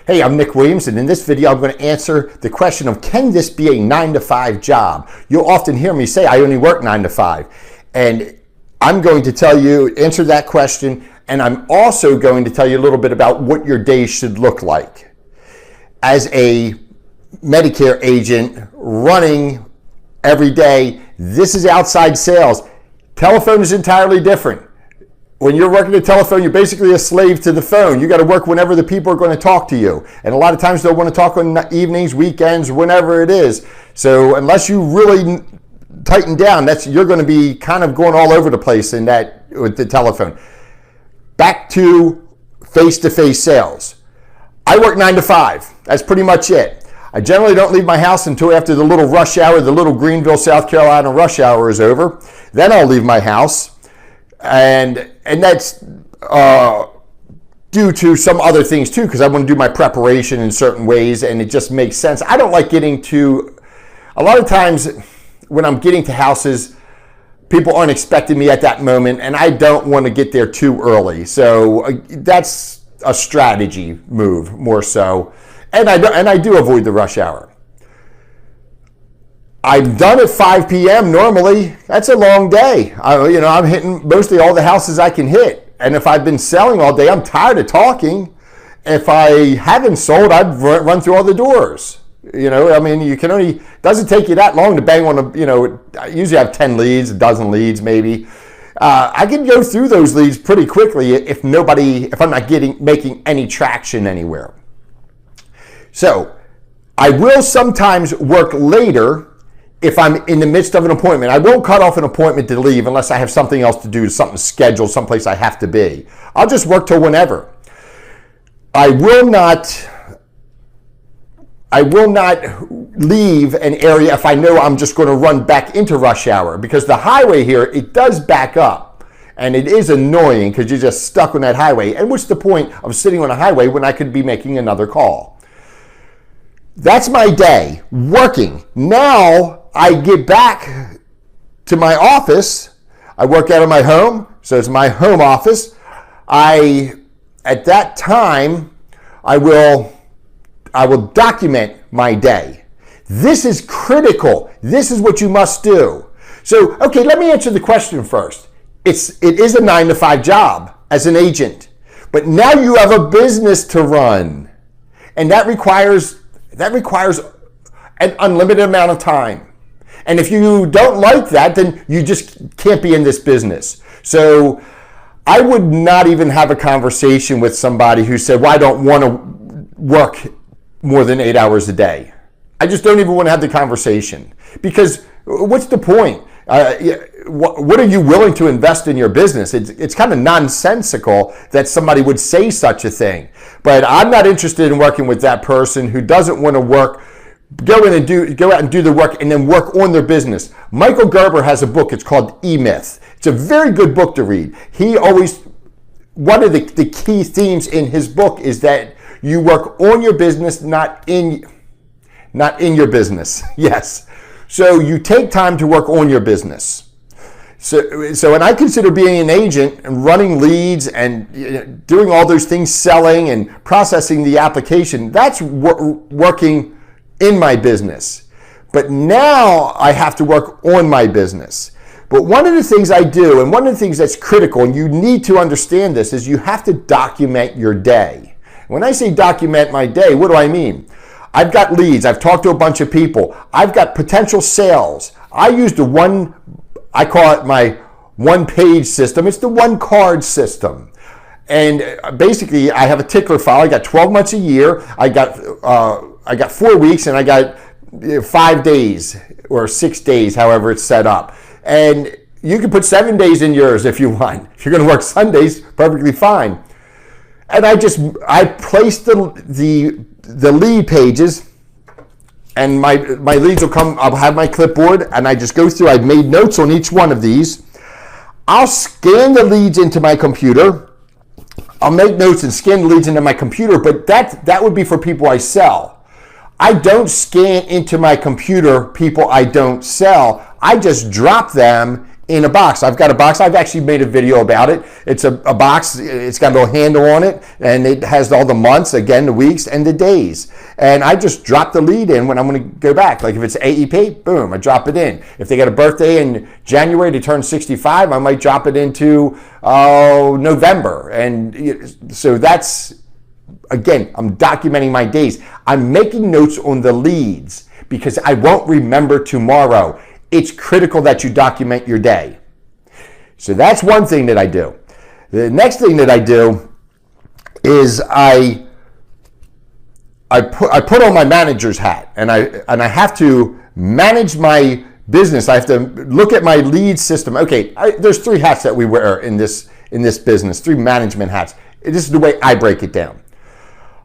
Hey, I'm Nick Williams, and in this video, I'm going to answer the question of, can this be a 9-to-5 job? You'll often hear me say, I only work 9 to 5. And I'm going to tell you, answer that question, and I'm also going to tell you a little bit about what your day should look like. As a Medicare agent running every day, this is outside sales. Telephone is entirely different. When you're working the telephone, you're basically a slave to the phone. You got to work whenever the people are going to talk to you. And a lot of times they'll want to talk on evenings, weekends, whenever it is. So unless you really tighten down, you're going to be kind of going all over the place in that with the telephone. Back to face-to-face sales. I work 9 to 5. That's pretty much it. I generally don't leave my house until after the little rush hour, the little Greenville, South Carolina rush hour is over. Then I'll leave my house. And that's due to some other things too, because I want to do my preparation in certain ways, and it just makes sense. I don't like getting to, a lot of times when I'm getting to houses, people aren't expecting me at that moment, and I don't want to get there too early. So that's a strategy move more so. And I do avoid the rush hour. I'm done at 5 p.m. normally. That's a long day. I'm hitting mostly all the houses I can hit. And if I've been selling all day, I'm tired of talking. If I haven't sold, I'd run through all the doors. It doesn't take you that long to bang on I usually have 10 leads, a dozen leads maybe. I can go through those leads pretty quickly if I'm not making any traction anywhere. So I will sometimes work later if I'm in the midst of an appointment. I won't cut off an appointment to leave unless I have something else to do, something scheduled, someplace I have to be. I'll just work till whenever. I will not leave an area if I know I'm just going to run back into rush hour, because the highway here, it does back up. And it is annoying because you're just stuck on that highway. And what's the point of sitting on a highway when I could be making another call? That's my day, working. Now I get back to my office. I work out of my home, so it's my home office. At that time, I will document my day. This is critical. This is what you must do. So, okay, let me answer the question first. It is a 9 to 5 job as an agent, but now you have a business to run, and that requires an unlimited amount of time. And if you don't like that, then you just can't be in this business. So I would not even have a conversation with somebody who said, well, I don't want to work more than 8 hours a day. I just don't even want to have the conversation, because what's the point? What are you willing to invest in your business? It's kind of nonsensical that somebody would say such a thing. But I'm not interested in working with that person who doesn't want to go out and do the work and then work on their business. Michael Gerber has a book. It's called E-Myth. It's a very good book to read. One of the key themes in his book is that you work on your business, not in your business. Yes. So you take time to work on your business. So, and I consider being an agent and running leads and doing all those things, selling and processing the application, that's working in my business. But now I have to work on my business. But one of the things I do, and one of the things that's critical, and you need to understand this, is you have to document your day. When I say document my day, what do I mean? I've got leads. I've talked to a bunch of people. I've got potential sales. I use I call it my one-page system. It's the one-card system. And basically, I have a tickler file. I got 12 months a year. I got 4 weeks, and I got 5 days or 6 days, however it's set up. And you can put 7 days in yours if you want. If you're going to work Sundays, perfectly fine. And I place the lead pages, and my leads will come. I'll have my clipboard, and I just go through. I've made notes on each one of these. I'll scan the leads into my computer. I'll make notes and scan the leads into my computer, but that would be for people I sell. I don't scan into my computer people I don't sell. I just drop them in a box. I've got a box. I've actually made a video about it. It's a box. It's got a little handle on it, and it has all the months, again, the weeks and the days. And I just drop the lead in when I'm going to go back. Like if it's AEP, boom, I drop it in. If they got a birthday in January to turn 65, I might drop it into November. And so that's, again, I'm documenting my days. I'm making notes on the leads because I won't remember tomorrow. It's critical that you document your day. So that's one thing that I do. The next thing that I do is I put on my manager's hat, and I have to manage my business. I have to look at my lead system. Okay, there's 3 hats that we wear in this business, 3 management hats. This is the way I break it down.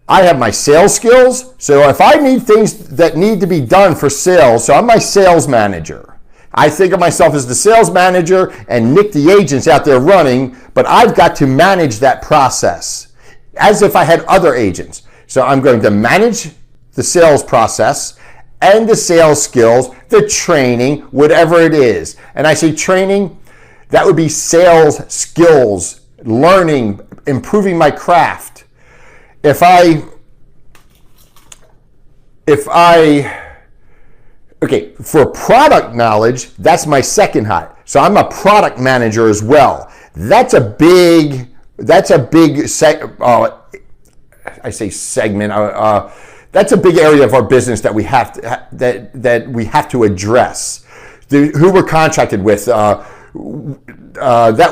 I have my sales skills. So if I need things that need to be done for sales, so I'm my sales manager. I think of myself as the sales manager and Nick the agent's out there running, but I've got to manage that process as if I had other agents. So I'm going to manage the sales process and the sales skills, the training, whatever it is. And I say training, that would be sales skills, learning, improving my craft. Okay, for product knowledge, that's my second hat. So I'm a product manager as well. That's a big segment. That's a big area of our business that we have to that we have to address. Who we're contracted with. That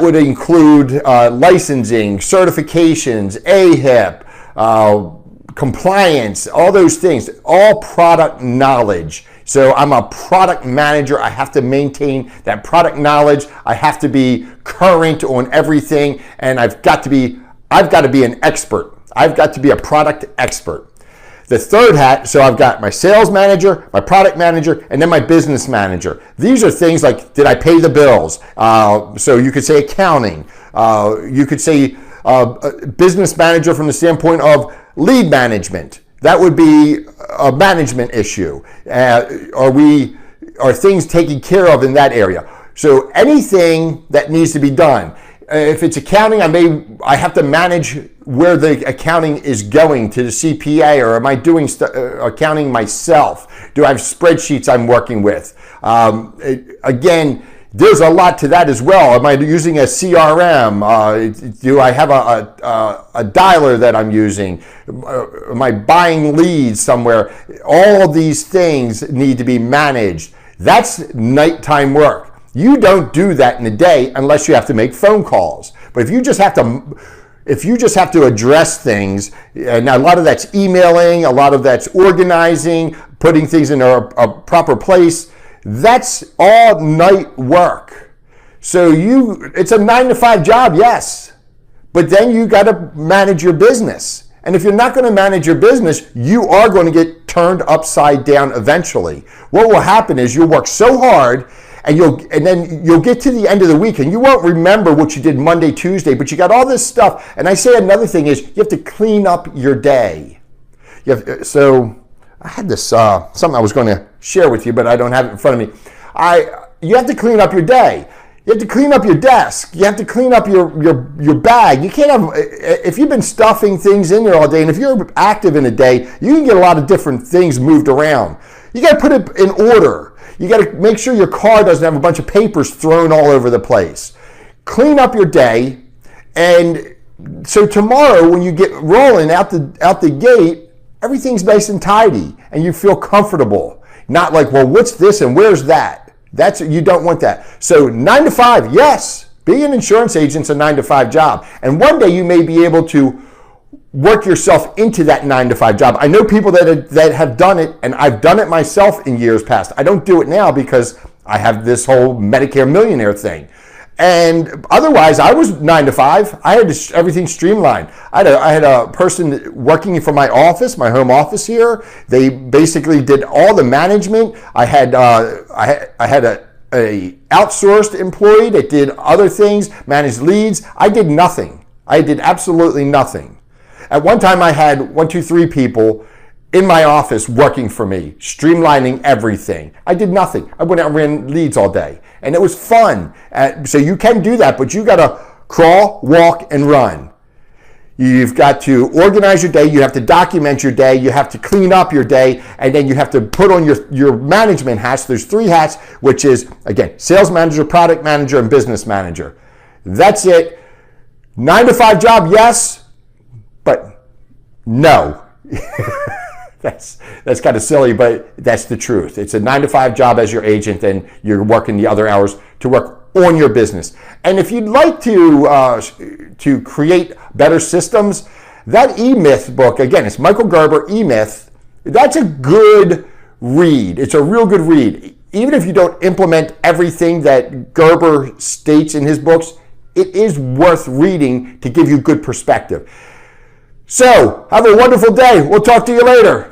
would include licensing, certifications, AHIP, compliance, all those things, all product knowledge. So I'm a product manager. I have to maintain that product knowledge. I have to be current on everything, and I've got to be an expert. I've got to be a product expert. The third hat, so I've got my sales manager, my product manager, and then my business manager. These are things like, did I pay the bills? So you could say accounting. You could say business manager from the standpoint of lead management. That would be a management issue. Are things taken care of in that area? So anything that needs to be done. If it's accounting, I have to manage where the accounting is going to the CPA, or am I doing accounting myself? Do I have spreadsheets I'm working with? Again, there's a lot to that as well. Am I using a CRM? Do I have a dialer that I'm using? Am I buying leads somewhere? All of these things need to be managed. That's nighttime work. You don't do that in the day unless you have to make phone calls. But if you just have to address things, and a lot of that's emailing, a lot of that's organizing, putting things in a proper place, that's all night work. So it's a 9-to-5 job, yes, but then you got to manage your business. And if you're not going to manage your business, you are going to get turned upside down eventually. What will happen is you'll work so hard, and then you'll get to the end of the week and you won't remember what you did Monday, Tuesday, but you got all this stuff. And I say another thing is you have to clean up your day. So I had this something I was going to share with you, but I don't have it in front of me. You have to clean up your day. You have to clean up your desk. You have to clean up your bag. You can't have, if you've been stuffing things in there all day, and if you're active in a day, you can get a lot of different things moved around. You got to put it in order. You got to make sure your car doesn't have a bunch of papers thrown all over the place. Clean up your day, and so tomorrow when you get rolling out the gate, everything's nice and tidy, and you feel comfortable. Not like, well, what's this and where's that? You don't want that. So 9 to 5, yes, being an insurance agent's a 9 to 5 job, and one day you may be able to work yourself into that 9 to 5 job. I know people that have done it, and I've done it myself in years past. I don't do it now because I have this whole Medicare Millionaire thing. And otherwise, I was 9 to 5. I had everything streamlined. I had a person working for my office, my home office here. They basically did all the management. I had a outsourced employee that did other things, managed leads. I did nothing. I did absolutely nothing. At one time, I had 1, 2, 3 people, in my office working for me, streamlining everything. I did nothing. I went out and ran leads all day, and it was fun. So you can do that, but you got to crawl, walk, and run. You've got to organize your day. You have to document your day. You have to clean up your day, and then you have to put on your management hats. There's 3 hats, which is, again, sales manager, product manager, and business manager. That's it. 9-to-5 job, yes, but no. That's kind of silly, but that's the truth. It's a 9-to-5 job as your agent, and you're working the other hours to work on your business. And if you'd like to create better systems, that E-Myth book, again, it's Michael Gerber, E-Myth. That's a good read. It's a real good read. Even if you don't implement everything that Gerber states in his books, it is worth reading to give you good perspective. So, have a wonderful day. We'll talk to you later.